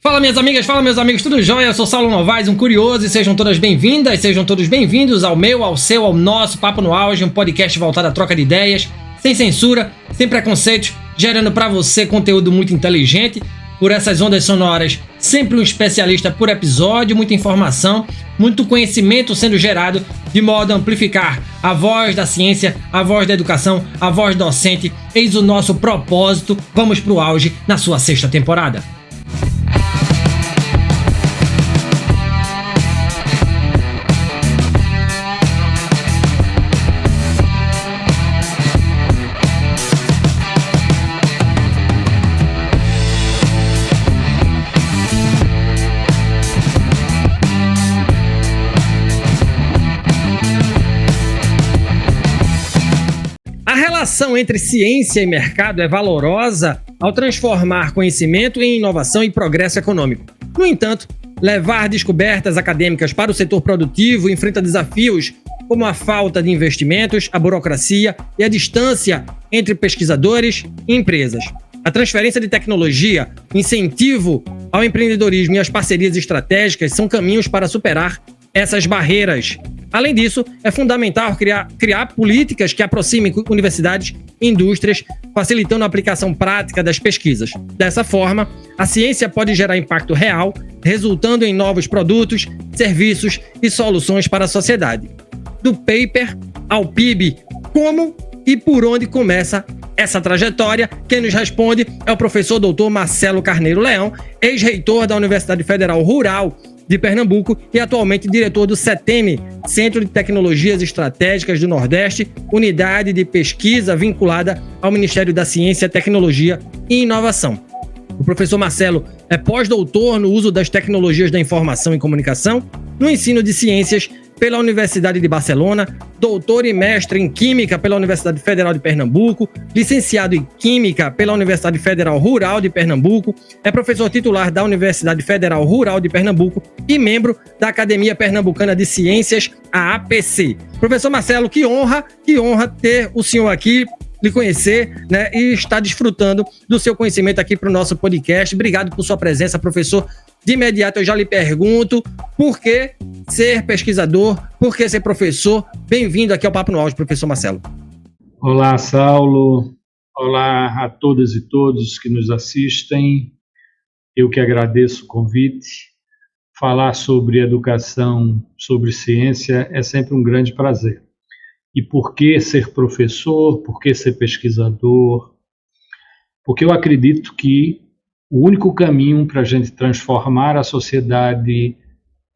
Fala minhas amigas, fala meus amigos, tudo jóia? Eu sou Saulo Novaes, um curioso, e sejam todas bem-vindas, sejam todos bem-vindos ao meu, ao seu, ao nosso Papo no Auge, um podcast voltado à troca de ideias, sem censura, sem preconceitos, gerando pra você conteúdo muito inteligente, por essas ondas sonoras, sempre um especialista por episódio, muita informação, muito conhecimento sendo gerado, de modo a amplificar a voz da ciência, a voz da educação, a voz docente. Eis o nosso propósito, vamos pro auge na sua sexta temporada. A relação entre ciência e mercado é valorosa ao transformar conhecimento em inovação e progresso econômico. No entanto, levar descobertas acadêmicas para o setor produtivo enfrenta desafios como a falta de investimentos, a burocracia e a distância entre pesquisadores e empresas. A transferência de tecnologia, incentivo ao empreendedorismo e as parcerias estratégicas são caminhos para superar essas barreiras. Além disso, é fundamental criar políticas que aproximem universidades e indústrias, facilitando a aplicação prática das pesquisas. Dessa forma, a ciência pode gerar impacto real, resultando em novos produtos, serviços e soluções para a sociedade. Do paper ao PIB, como e por onde começa essa trajetória? Quem nos responde é o professor Dr. Marcelo Carneiro Leão, ex-reitor da Universidade Federal Rural de Pernambuco e atualmente diretor do CETENI, Centro de Tecnologias Estratégicas do Nordeste, unidade de pesquisa vinculada ao Ministério da Ciência, Tecnologia e Inovação. O professor Marcelo é pós-doutor no uso das tecnologias da informação e comunicação, no ensino de ciências pela Universidade de Barcelona, doutor e mestre em Química pela Universidade Federal de Pernambuco, licenciado em Química pela Universidade Federal Rural de Pernambuco, é professor titular da Universidade Federal Rural de Pernambuco e membro da Academia Pernambucana de Ciências, a APC. Professor Marcelo, que honra ter o senhor aqui, lhe conhecer, né, e estar desfrutando do seu conhecimento aqui para o nosso podcast. Obrigado por sua presença, professor. De imediato eu já lhe pergunto, por que ser pesquisador, por que ser professor? Bem-vindo aqui ao Papo no Auge, professor Marcelo. Olá, Saulo. Olá a todas e todos que nos assistem. Eu que agradeço o convite. Falar sobre educação, sobre ciência é sempre um grande prazer. E por que ser professor? Por que ser pesquisador? Porque eu acredito que o único caminho para a gente transformar a sociedade,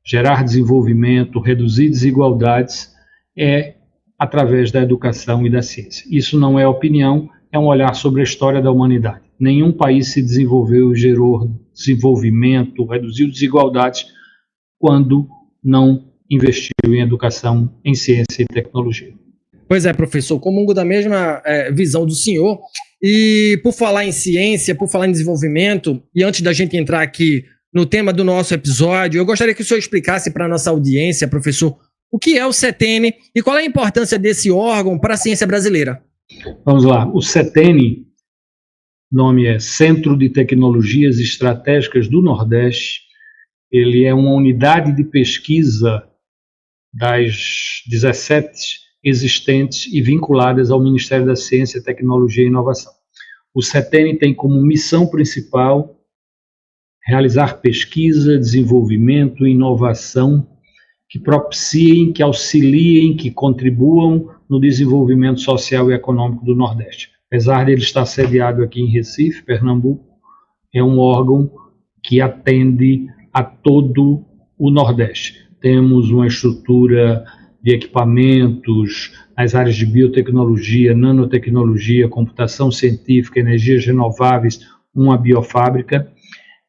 gerar desenvolvimento, reduzir desigualdades, é através da educação e da ciência. Isso não é opinião, é um olhar sobre a história da humanidade. Nenhum país se desenvolveu, gerou desenvolvimento, reduziu desigualdades quando não investiu em educação, em ciência e tecnologia. Pois é, professor, comungo da mesma visão do senhor. E por falar em ciência, por falar em desenvolvimento, e antes da gente entrar aqui no tema do nosso episódio, eu gostaria que o senhor explicasse para a nossa audiência, professor, o que é o CETENI e qual é a importância desse órgão para a ciência brasileira. Vamos lá, o CETENI, nome é Centro de Tecnologias Estratégicas do Nordeste, ele é uma unidade de pesquisa das 17 existentes e vinculadas ao Ministério da Ciência, Tecnologia e Inovação. O CETENI tem como missão principal realizar pesquisa, desenvolvimento e inovação que propiciem, que auxiliem, que contribuam no desenvolvimento social e econômico do Nordeste. Apesar de ele estar sediado aqui em Recife, Pernambuco, é um órgão que atende a todo o Nordeste. Temos uma estrutura de equipamentos nas áreas de biotecnologia, nanotecnologia, computação científica, energias renováveis, uma biofábrica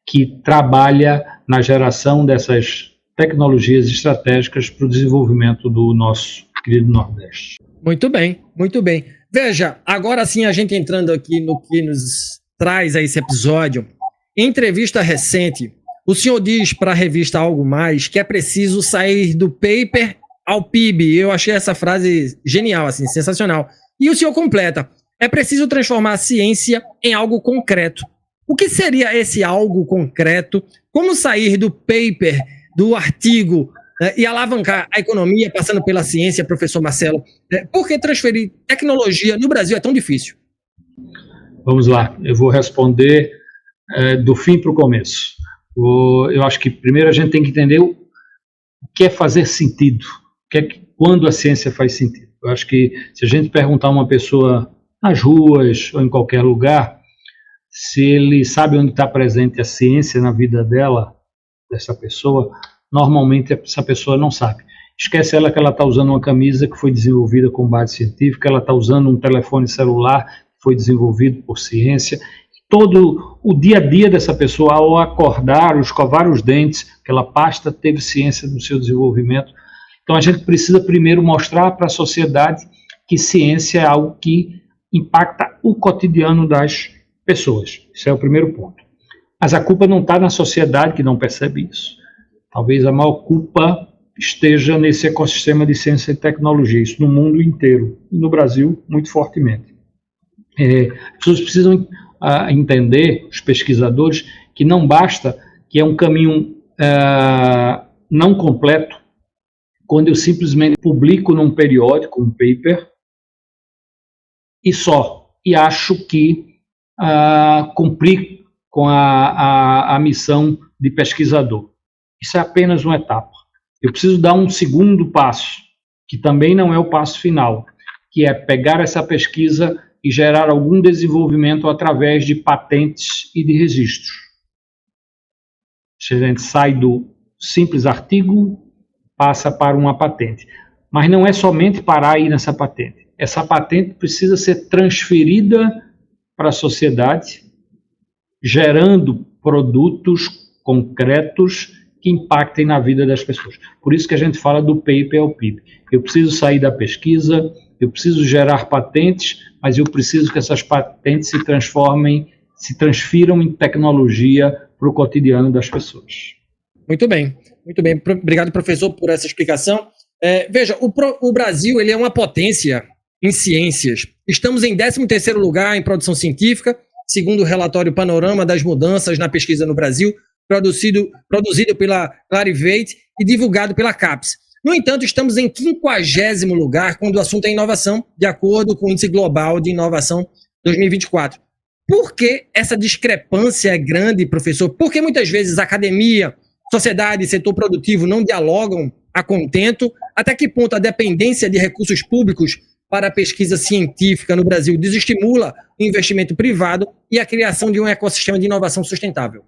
que trabalha na geração dessas tecnologias estratégicas para o desenvolvimento do nosso querido Nordeste. Muito bem, muito bem. Veja, agora sim a gente entrando aqui no que nos traz a esse episódio. Em entrevista recente, o senhor diz para a revista Algo Mais que é preciso sair do paper ao PIB. Eu achei essa frase genial, assim, sensacional. E o senhor completa: é preciso transformar a ciência em algo concreto. O que seria esse algo concreto? Como sair do paper, do artigo, e alavancar a economia passando pela ciência, professor Marcelo? Por que transferir tecnologia no Brasil é tão difícil? Vamos lá, eu vou responder do fim para o começo. Eu acho que primeiro a gente tem que entender o que é fazer sentido, quando a ciência faz sentido. Eu acho que se a gente perguntar a uma pessoa nas ruas ou em qualquer lugar, se ele sabe onde está presente a ciência na vida dessa pessoa, normalmente essa pessoa não sabe. Esquece ela que ela está usando uma camisa que foi desenvolvida com base científica, ela está usando um telefone celular que foi desenvolvido por ciência. Todo o dia a dia dessa pessoa, ao acordar, ao escovar os dentes, aquela pasta teve ciência no seu desenvolvimento. Então a gente precisa primeiro mostrar para a sociedade que ciência é algo que impacta o cotidiano das pessoas. Esse é o primeiro ponto. Mas a culpa não está na sociedade que não percebe isso. Talvez a maior culpa esteja nesse ecossistema de ciência e tecnologia, isso no mundo inteiro, e no Brasil muito fortemente. As pessoas precisam entender, os pesquisadores, que não basta, que é um caminho não completo, quando eu simplesmente publico num periódico, um paper, e acho que cumpri com a missão de pesquisador. Isso é apenas uma etapa. Eu preciso dar um segundo passo, que também não é o passo final, que é pegar essa pesquisa e gerar algum desenvolvimento através de patentes e de registros. Se a gente sai do simples artigo, passa para uma patente. Mas não é somente parar aí nessa patente. Essa patente precisa ser transferida para a sociedade, gerando produtos concretos que impactem na vida das pessoas. Por isso que a gente fala do paper ao PIB. Eu preciso sair da pesquisa, eu preciso gerar patentes, mas eu preciso que essas patentes se transfiram em tecnologia para o cotidiano das pessoas. Muito bem. Obrigado, professor, por essa explicação. Veja, o Brasil ele é uma potência em ciências. Estamos em 13º lugar em produção científica, segundo o relatório Panorama das Mudanças na Pesquisa no Brasil, produzido pela Clarivate e divulgado pela CAPES. No entanto, estamos em 50º lugar quando o assunto é inovação, de acordo com o Índice Global de Inovação 2024. Por que essa discrepância é grande, professor? Porque muitas vezes a academia, sociedade e setor produtivo não dialogam a contento. Até que ponto a dependência de recursos públicos para a pesquisa científica no Brasil desestimula o investimento privado e a criação de um ecossistema de inovação sustentável?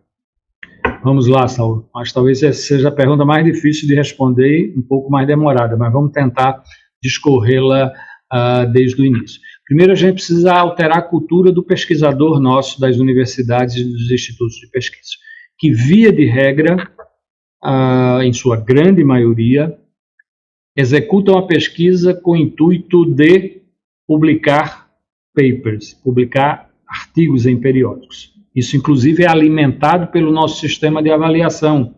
Vamos lá, Saulo. Acho que talvez seja a pergunta mais difícil de responder, um pouco mais demorada, mas vamos tentar discorrê-la desde o início. Primeiro, a gente precisa alterar a cultura do pesquisador nosso, das universidades e dos institutos de pesquisa, que, via de regra, em sua grande maioria, executam a pesquisa com o intuito de publicar papers, publicar artigos em periódicos. Isso, inclusive, é alimentado pelo nosso sistema de avaliação,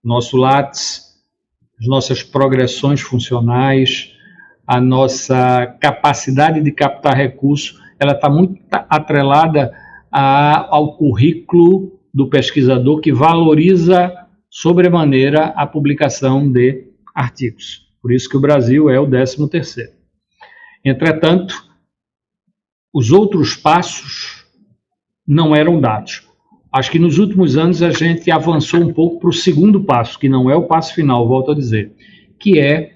nosso Lattes, as nossas progressões funcionais, a nossa capacidade de captar recursos, ela está muito atrelada ao currículo do pesquisador, que valoriza sobremaneira a publicação de artigos. Por isso que o Brasil é o 13º. Entretanto, os outros passos não eram dados. Acho que nos últimos anos a gente avançou um pouco para o segundo passo, que não é o passo final, volto a dizer, que é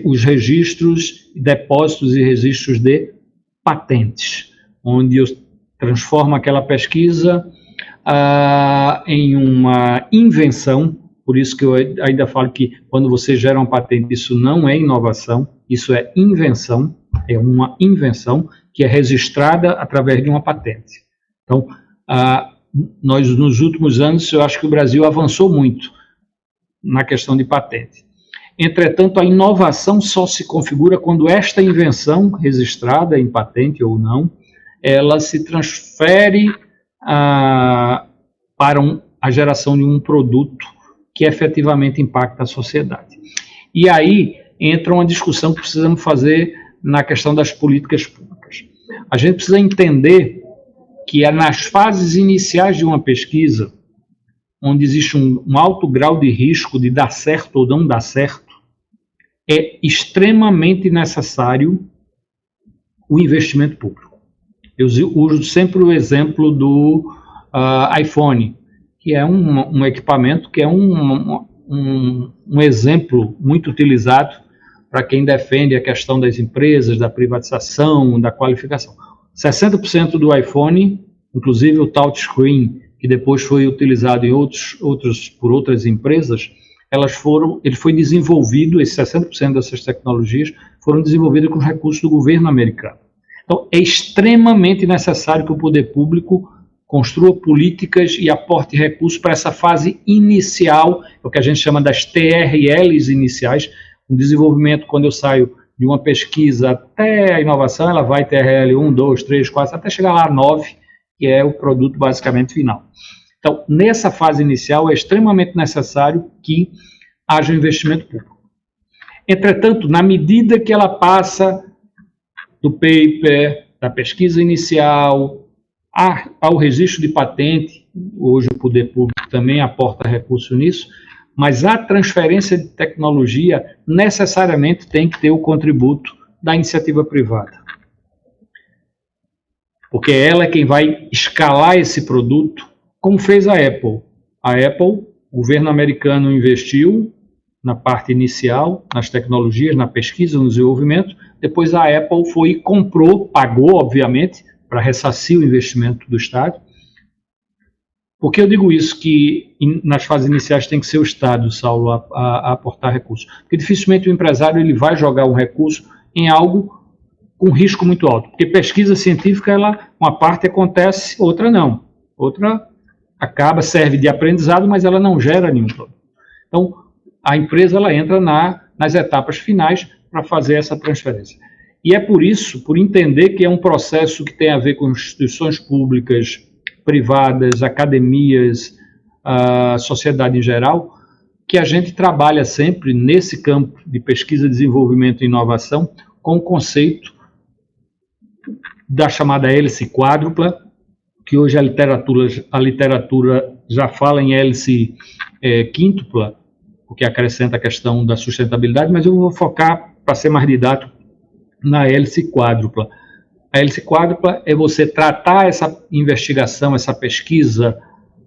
os registros, depósitos e registros de patentes, onde eu transformo aquela pesquisa em uma invenção. Por isso que eu ainda falo que quando você gera uma patente, isso não é inovação, isso é invenção, é uma invenção que é registrada através de uma patente. Então, nós nos últimos anos, eu acho que o Brasil avançou muito na questão de patente. Entretanto, a inovação só se configura quando esta invenção, registrada em patente ou não, ela se transfere para a geração de um produto que efetivamente impacta a sociedade. E aí entra uma discussão que precisamos fazer na questão das políticas públicas. A gente precisa entender que é nas fases iniciais de uma pesquisa, onde existe um alto grau de risco de dar certo ou não dar certo, é extremamente necessário o investimento público. Eu uso sempre o exemplo do iPhone, que é um equipamento que é um exemplo muito utilizado para quem defende a questão das empresas, da privatização, da qualificação. 60% do iPhone, inclusive o touchscreen, que depois foi utilizado em por outras empresas, ele foi desenvolvido, esses 60% dessas tecnologias foram desenvolvidas com recursos do governo americano. Então, é extremamente necessário que o poder público construa políticas e aporte recursos para essa fase inicial, o que a gente chama das TRLs iniciais, um desenvolvimento, quando eu saio de uma pesquisa até a inovação, ela vai TRL 1, 2, 3, 4, até chegar lá a 9, que é o produto basicamente final. Então, nessa fase inicial, é extremamente necessário que haja um investimento público. Entretanto, na medida que ela passa do paper, da pesquisa inicial, ao registro de patente, hoje o poder público também aporta recurso nisso, mas a transferência de tecnologia necessariamente tem que ter o contributo da iniciativa privada. Porque ela é quem vai escalar esse produto, como fez a Apple. A Apple, o governo americano investiu na parte inicial, nas tecnologias, na pesquisa, no desenvolvimento. Depois a Apple foi e comprou, pagou, obviamente, para ressarcir o investimento do Estado. Por que eu digo isso, que nas fases iniciais tem que ser o Estado, Saulo, a aportar recursos? Porque dificilmente o empresário ele vai jogar um recurso em algo com risco muito alto. Porque pesquisa científica, uma parte acontece, outra não. Outra serve de aprendizado, mas ela não gera nenhum produto. Então, a empresa ela entra nas etapas finais para fazer essa transferência. E é por isso, por entender que é um processo que tem a ver com instituições públicas, privadas, academias, a sociedade em geral, que a gente trabalha sempre nesse campo de pesquisa, desenvolvimento e inovação com o conceito da chamada hélice quádrupla, que hoje a literatura já fala em hélice quíntupla, porque acrescenta a questão da sustentabilidade, mas eu vou focar, para ser mais didático, na hélice quádrupla. A hélice quádrupla é você tratar essa investigação, essa pesquisa,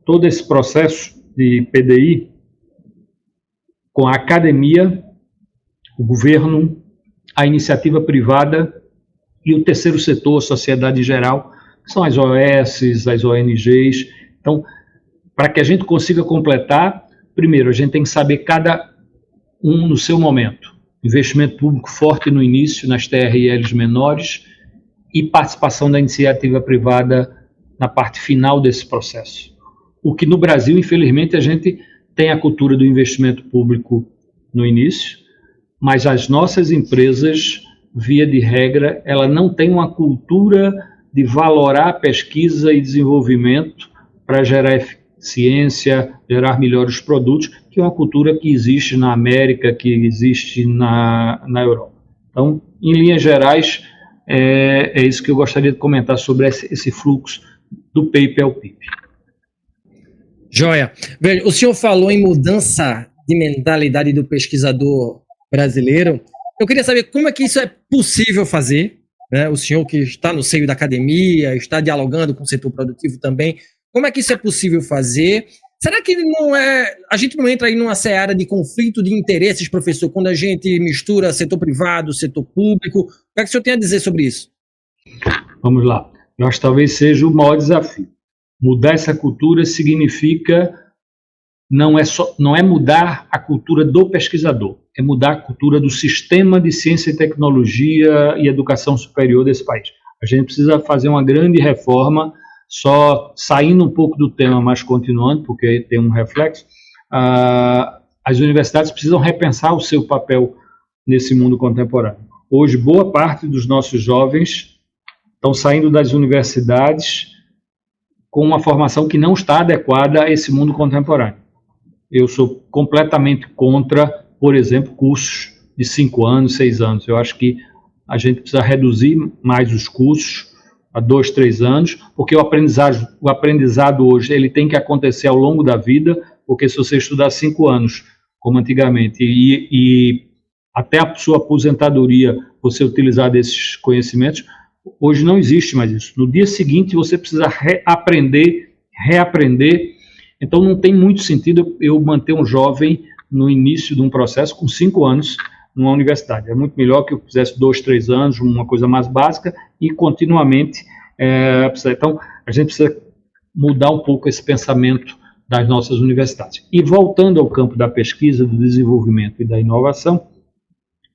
todo esse processo de PDI com a academia, o governo, a iniciativa privada e o terceiro setor, a sociedade em geral, que são as OS, as ONGs. Então, para que a gente consiga completar, primeiro, a gente tem que saber cada um no seu momento. Investimento público forte no início, nas TRLs menores, e participação da iniciativa privada na parte final desse processo. O que no Brasil, infelizmente, a gente tem a cultura do investimento público no início, mas as nossas empresas, via de regra, ela não tem uma cultura de valorar pesquisa e desenvolvimento para gerar eficiência, gerar melhores produtos, que é uma cultura que existe na América, que existe na Europa. Então, em linhas gerais, é isso que eu gostaria de comentar sobre esse fluxo do PAPE ao PIP. Joia. Velho, o senhor falou em mudança de mentalidade do pesquisador brasileiro. Eu queria saber como é que isso é possível fazer, né? O senhor que está no seio da academia, está dialogando com o setor produtivo também, como é que isso é possível fazer? Será que a gente não entra aí numa seara de conflito de interesses, professor, quando a gente mistura setor privado, setor público? O que é que o senhor tem a dizer sobre isso? Vamos lá. Eu acho que talvez seja o maior desafio. Mudar essa cultura significa, não é mudar a cultura do pesquisador, é mudar a cultura do sistema de ciência e tecnologia e educação superior desse país. A gente precisa fazer uma grande reforma. Só saindo um pouco do tema, mas continuando, porque tem um reflexo, as universidades precisam repensar o seu papel nesse mundo contemporâneo. Hoje, boa parte dos nossos jovens estão saindo das universidades com uma formação que não está adequada a esse mundo contemporâneo. Eu sou completamente contra, por exemplo, cursos de 5 anos, 6 anos. Eu acho que a gente precisa reduzir mais os cursos, a 2, 3 anos, porque o aprendizado hoje ele tem que acontecer ao longo da vida, porque se você estudar 5 anos, como antigamente, e até a sua aposentadoria você utilizar desses conhecimentos, hoje não existe mais isso. No dia seguinte você precisa reaprender, então não tem muito sentido eu manter um jovem no início de um processo com 5 anos numa universidade. É muito melhor que eu fizesse 2, 3 anos, uma coisa mais básica, e continuamente. Então, a gente precisa mudar um pouco esse pensamento das nossas universidades. E voltando ao campo da pesquisa, do desenvolvimento e da inovação,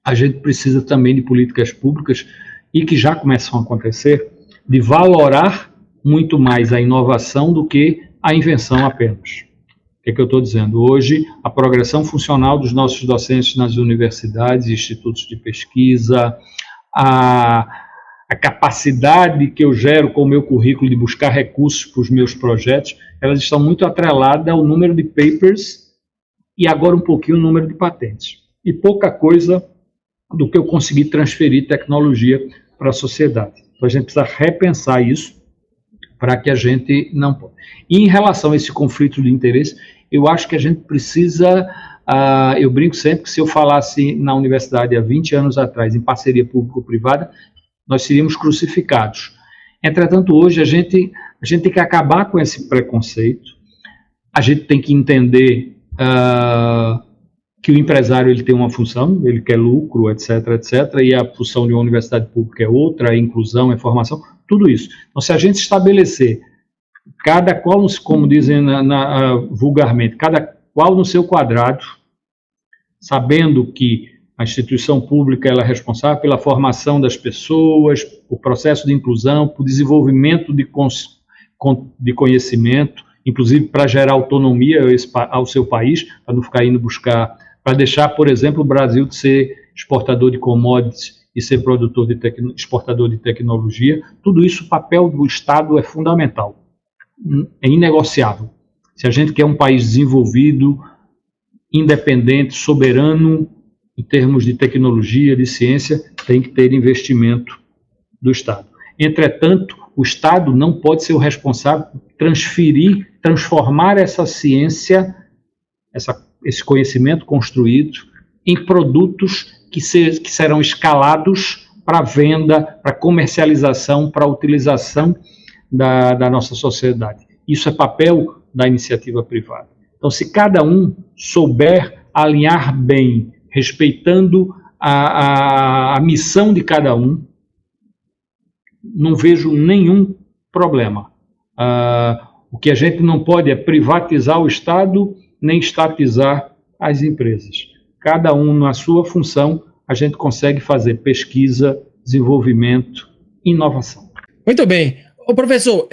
a gente precisa também de políticas públicas, e que já começam a acontecer, de valorar muito mais a inovação do que a invenção apenas. O que é que eu estou dizendo? Hoje, a progressão funcional dos nossos docentes nas universidades e institutos de pesquisa, a capacidade que eu gero com o meu currículo de buscar recursos para os meus projetos, elas estão muito atreladas ao número de papers e agora um pouquinho o número de patentes. E pouca coisa do que eu conseguir transferir tecnologia para a sociedade. Então a gente precisa repensar isso para que a gente não possa. E em relação a esse conflito de interesse, eu acho que a gente precisa, eu brinco sempre que se eu falasse na universidade há 20 anos atrás, em parceria público-privada, nós seríamos crucificados. Entretanto, hoje a gente tem que acabar com esse preconceito, a gente tem que entender que o empresário ele tem uma função, ele quer lucro, etc., etc., e a função de uma universidade pública é outra, a inclusão, a formação, tudo isso. Então, se a gente estabelecer, cada qual, como dizem vulgarmente, cada qual no seu quadrado, sabendo que a instituição pública ela é responsável pela formação das pessoas, o processo de inclusão, o desenvolvimento de conhecimento, inclusive para gerar autonomia ao seu país, para não ficar indo buscar, para deixar, por exemplo, o Brasil de ser exportador de commodities e ser exportador de tecnologia. Tudo isso, o papel do Estado é fundamental, é inegociável. Se a gente quer um país desenvolvido, independente, soberano, em termos de tecnologia, de ciência, tem que ter investimento do Estado. Entretanto, o Estado não pode ser o responsável por transformar essa ciência, esse conhecimento construído, em produtos que serão escalados para venda, para comercialização, para utilização da nossa sociedade. Isso é papel da iniciativa privada. Então, se cada um souber alinhar bem, respeitando a missão de cada um, não vejo nenhum problema. O que a gente não pode é privatizar o Estado, nem estatizar as empresas. Cada um na sua função, a gente consegue fazer pesquisa, desenvolvimento, inovação. Muito bem. Ô, professor,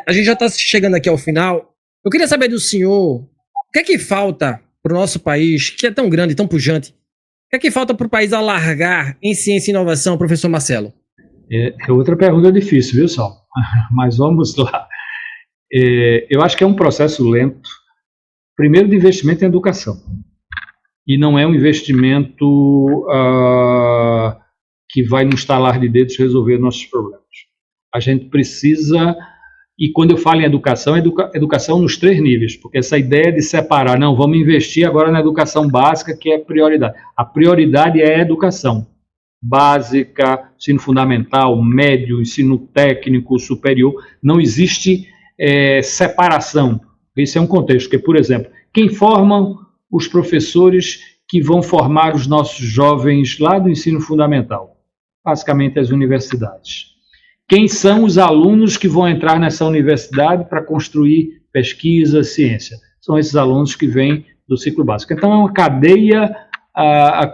a gente já está chegando aqui ao final. Eu queria saber do senhor, o que é que falta para o nosso país, que é tão grande, tão pujante, o que é que falta para o país alargar em ciência e inovação, professor Marcelo? É outra pergunta difícil, viu, Sal? Mas vamos lá. Eu acho que é um processo lento, primeiro de investimento em educação. E não é um investimento que vai no estalar de dedos resolver nossos problemas. A gente precisa, e quando eu falo em educação, educação nos 3 níveis, porque essa ideia de separar, não, vamos investir agora na educação básica, que é prioridade. A prioridade é a educação básica, ensino fundamental, médio, ensino técnico, superior. Não existe separação. Esse é um contexto, porque, por exemplo, quem formam os professores que vão formar os nossos jovens lá do ensino fundamental? Basicamente as universidades. Quem são os alunos que vão entrar nessa universidade para construir pesquisa, ciência? São esses alunos que vêm do ciclo básico. Então, é uma cadeia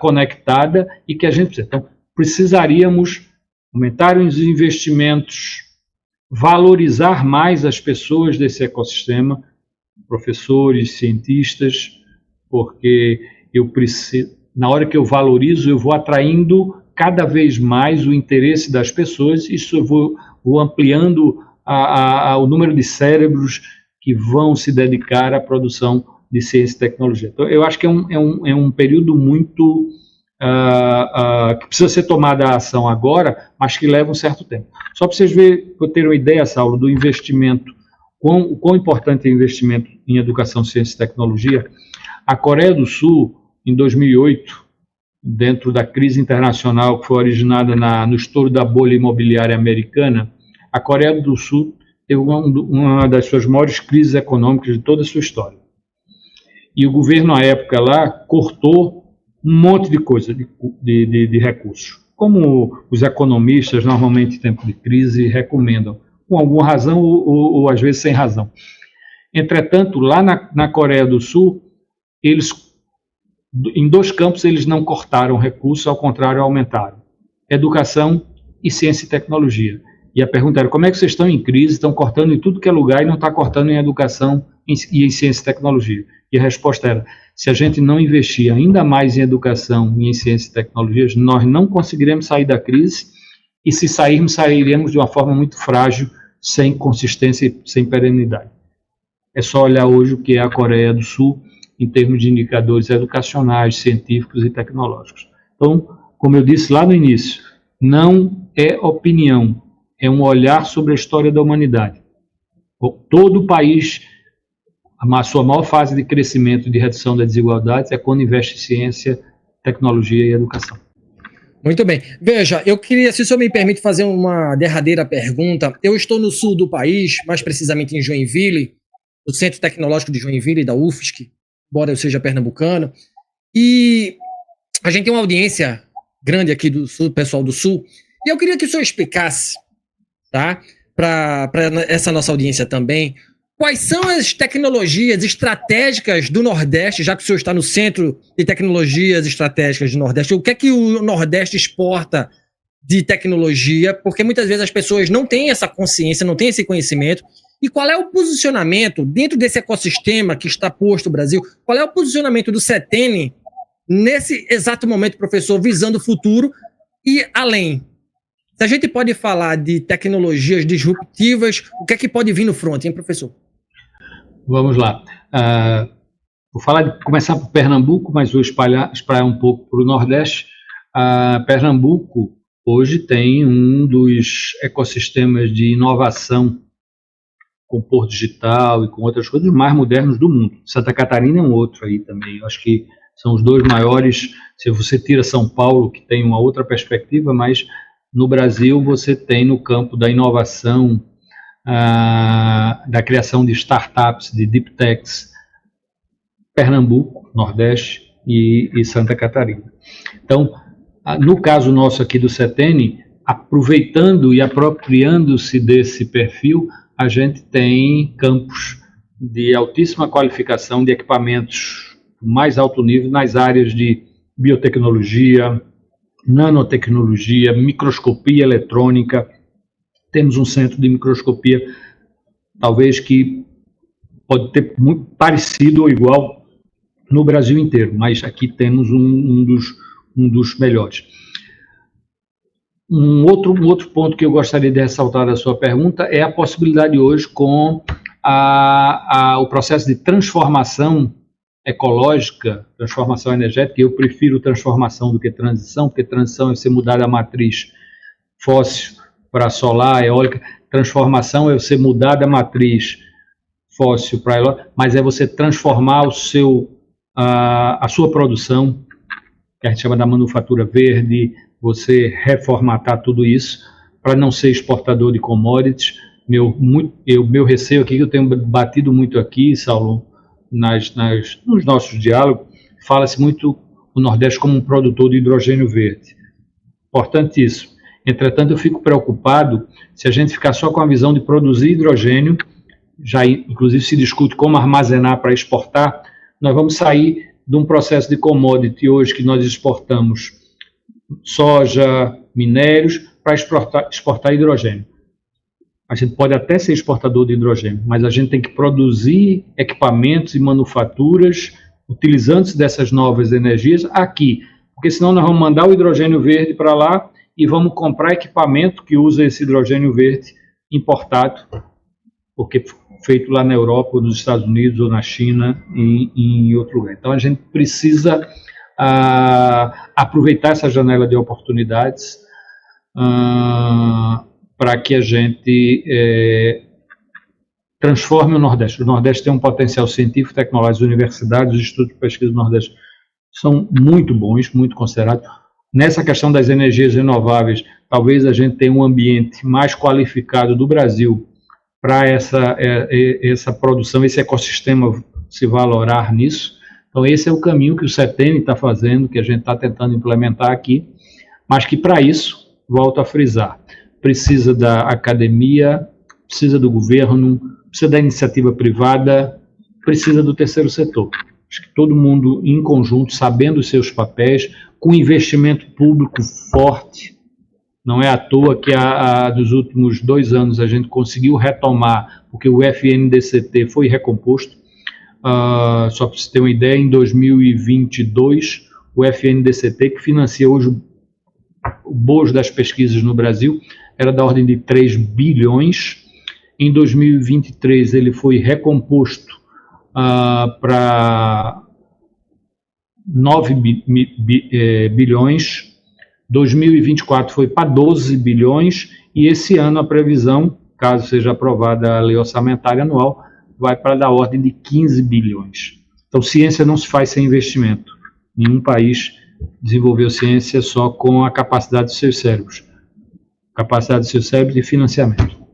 conectada e que a gente precisa. Então, precisaríamos aumentar os investimentos, valorizar mais as pessoas desse ecossistema, professores, cientistas, porque eu preciso, na hora que eu valorizo, eu vou atraindo cada vez mais o interesse das pessoas, isso eu vou ampliando o número de cérebros que vão se dedicar à produção de ciência e tecnologia. Então, eu acho que é um período muito que precisa ser tomada a ação agora, mas que leva um certo tempo. Só para vocês terem uma ideia, Saulo, do investimento, o quão importante é o investimento em educação, ciência e tecnologia. A Coreia do Sul, em 2008, dentro da crise internacional que foi originada no estouro da bolha imobiliária americana, a Coreia do Sul teve uma das suas maiores crises econômicas de toda a sua história. E o governo, à época lá, cortou um monte de coisa, de recursos, como os economistas, normalmente em tempo de crise, recomendam, com alguma razão ou às vezes sem razão. Entretanto, lá na Coreia do Sul, em 2 campos eles não cortaram recursos, ao contrário, aumentaram. Educação e ciência e tecnologia. E a pergunta era, como é que vocês estão em crise, estão cortando em tudo que é lugar e não está cortando em educação e em ciência e tecnologia? E a resposta era, se a gente não investir ainda mais em educação e em ciência e tecnologias, nós não conseguiremos sair da crise, e se sairmos, sairemos de uma forma muito frágil, sem consistência e sem perenidade. É só olhar hoje o que é a Coreia do Sul, em termos de indicadores educacionais, científicos e tecnológicos. Então, como eu disse lá no início, não é opinião, é um olhar sobre a história da humanidade. Todo o país, a sua maior fase de crescimento e de redução das desigualdades é quando investe em ciência, tecnologia e educação. Muito bem. Veja, eu queria, se o senhor me permite fazer uma derradeira pergunta. Eu estou no sul do país, mais precisamente em Joinville, no Centro Tecnológico de Joinville, da UFSC, embora eu seja pernambucano, e a gente tem uma audiência grande aqui do sul, pessoal do sul, e eu queria que o senhor explicasse, tá, para essa nossa audiência também, quais são as tecnologias estratégicas do Nordeste, já que o senhor está no Centro de Tecnologias Estratégicas do Nordeste, o que é que o Nordeste exporta de tecnologia, porque muitas vezes as pessoas não têm essa consciência, não têm esse conhecimento. E qual é o posicionamento, dentro desse ecossistema que está posto no Brasil, qual é o posicionamento do CETENI nesse exato momento, professor, visando o futuro e além? Se a gente pode falar de tecnologias disruptivas, o que é que pode vir no front, hein, professor? Vamos lá. Vou começar por Pernambuco, mas vou espalhar um pouco para o Nordeste. Pernambuco hoje tem um dos ecossistemas de inovação com Porto Digital e com outras coisas mais modernos do mundo. Santa Catarina é um outro aí também. Eu acho que são os 2 maiores. Se você tira São Paulo, que tem uma outra perspectiva, mas no Brasil você tem no campo da inovação, da criação de startups, de deep techs, Pernambuco, Nordeste e Santa Catarina. Então, no caso nosso aqui do CETENI, aproveitando e apropriando-se desse perfil, a gente tem campos de altíssima qualificação de equipamentos mais alto nível nas áreas de biotecnologia, nanotecnologia, microscopia eletrônica. Temos um centro de microscopia, talvez que pode ter muito parecido ou igual no Brasil inteiro, mas aqui temos um dos melhores. Um outro ponto que eu gostaria de ressaltar da sua pergunta é a possibilidade hoje com o processo de transformação ecológica, transformação energética. Eu prefiro transformação do que transição, porque transição é você mudar a matriz fóssil para solar, eólica. Transformação é você mudar da matriz fóssil para eólica, mas é você transformar a sua produção, que a gente chama da manufatura verde, você reformatar tudo isso para não ser exportador de commodities. Meu receio aqui, que eu tenho batido muito aqui, Saulo, nos nossos diálogos, fala-se muito o Nordeste como um produtor de hidrogênio verde. Importante isso. Entretanto, eu fico preocupado se a gente ficar só com a visão de produzir hidrogênio, já inclusive se discute como armazenar para exportar, nós vamos sair de um processo de commodity hoje que nós exportamos soja, minérios, para exportar hidrogênio. A gente pode até ser exportador de hidrogênio, mas a gente tem que produzir equipamentos e manufaturas utilizando-se dessas novas energias aqui, porque senão nós vamos mandar o hidrogênio verde para lá e vamos comprar equipamento que usa esse hidrogênio verde importado, porque feito lá na Europa, ou nos Estados Unidos, ou na China, e em outro lugar. Então a gente precisa aproveitar essa janela de oportunidades para que a gente transforme o Nordeste. O Nordeste tem um potencial científico, tecnológico, as universidades, os institutos de pesquisa do Nordeste são muito bons, muito considerados. Nessa questão das energias renováveis, talvez a gente tenha um ambiente mais qualificado do Brasil para essa produção, esse ecossistema se valorar nisso. Então esse é o caminho que o CETENI está fazendo, que a gente está tentando implementar aqui, mas que para isso, volto a frisar, precisa da academia, precisa do governo, precisa da iniciativa privada, precisa do terceiro setor. Acho que todo mundo em conjunto, sabendo os seus papéis, com investimento público forte. Não é à toa que nos últimos 2 anos a gente conseguiu retomar, porque o FNDCT foi recomposto. Só para você ter uma ideia, em 2022, o FNDCT, que financia hoje o bojo das pesquisas no Brasil, era da ordem de 3 bilhões. Em 2023 ele foi recomposto para 9 bilhões, 2024 foi para 12 bilhões, e esse ano a previsão, caso seja aprovada a lei orçamentária anual, vai para da ordem de 15 bilhões. Então, ciência não se faz sem investimento. Nenhum país desenvolveu ciência só com a capacidade dos seus cérebros. Capacidade dos seus cérebros e financiamento.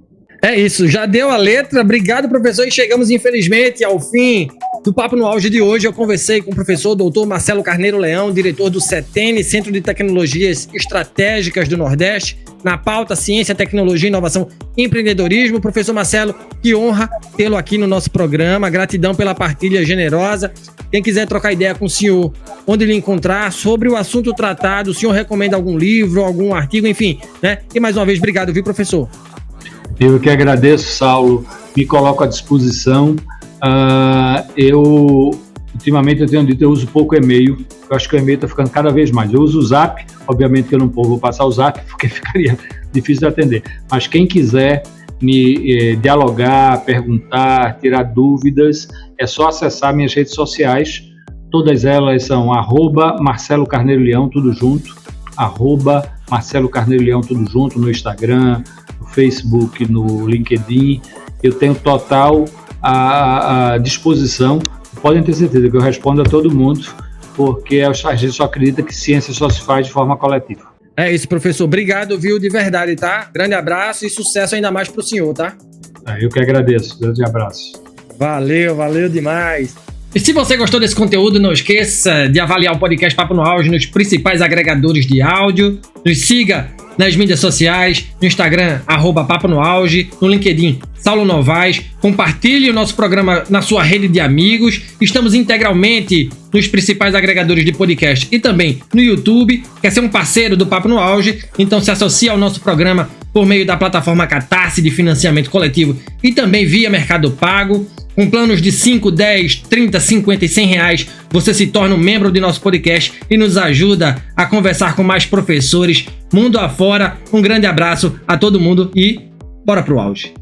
É isso, já deu a letra. Obrigado, professor, e chegamos, infelizmente, ao fim do Papo no Auge de hoje. Eu conversei com o professor Dr. Marcelo Carneiro Leão, diretor do CETENI, Centro de Tecnologias Estratégicas do Nordeste, na pauta Ciência, Tecnologia, Inovação e Empreendedorismo. Professor Marcelo, que honra tê-lo aqui no nosso programa. Gratidão pela partilha generosa. Quem quiser trocar ideia com o senhor, onde lhe encontrar, sobre o assunto tratado, o senhor recomenda algum livro, algum artigo, enfim, né? E mais uma vez, obrigado, viu, professor? Eu que agradeço, Saulo, me coloco à disposição. Ultimamente eu tenho dito, eu uso pouco e-mail, eu acho que o e-mail está ficando cada vez mais. Eu uso o Zap, obviamente que eu não vou passar o Zap, porque ficaria difícil de atender. Mas quem quiser me dialogar, perguntar, tirar dúvidas, é só acessar minhas redes sociais. Todas elas são @Marcelo Carneiro Leão, tudo junto, @Marcelo Carneiro Leão, tudo junto, no Instagram, no Facebook, no LinkedIn. Eu tenho total à disposição. Podem ter certeza que eu respondo a todo mundo, porque a gente só acredita que ciência só se faz de forma coletiva. É isso, professor. Obrigado, viu, de verdade, tá? Grande abraço e sucesso ainda mais pro senhor, tá? Eu que agradeço. Grande abraço. Valeu demais. E se você gostou desse conteúdo, não esqueça de avaliar o podcast Papo no Auge nos principais agregadores de áudio. Nos siga nas mídias sociais, no Instagram, @Papo no Auge, no LinkedIn, Saulo Novaes. Compartilhe o nosso programa na sua rede de amigos. Estamos integralmente nos principais agregadores de podcast e também no YouTube. Quer ser um parceiro do Papo no Auge? Então se associe ao nosso programa por meio da plataforma Catarse de financiamento coletivo e também via Mercado Pago. Com planos de 5, 10, 30, 50 e 100 reais, você se torna um membro de nosso podcast e nos ajuda a conversar com mais professores mundo afora. Um grande abraço a todo mundo e bora pro auge.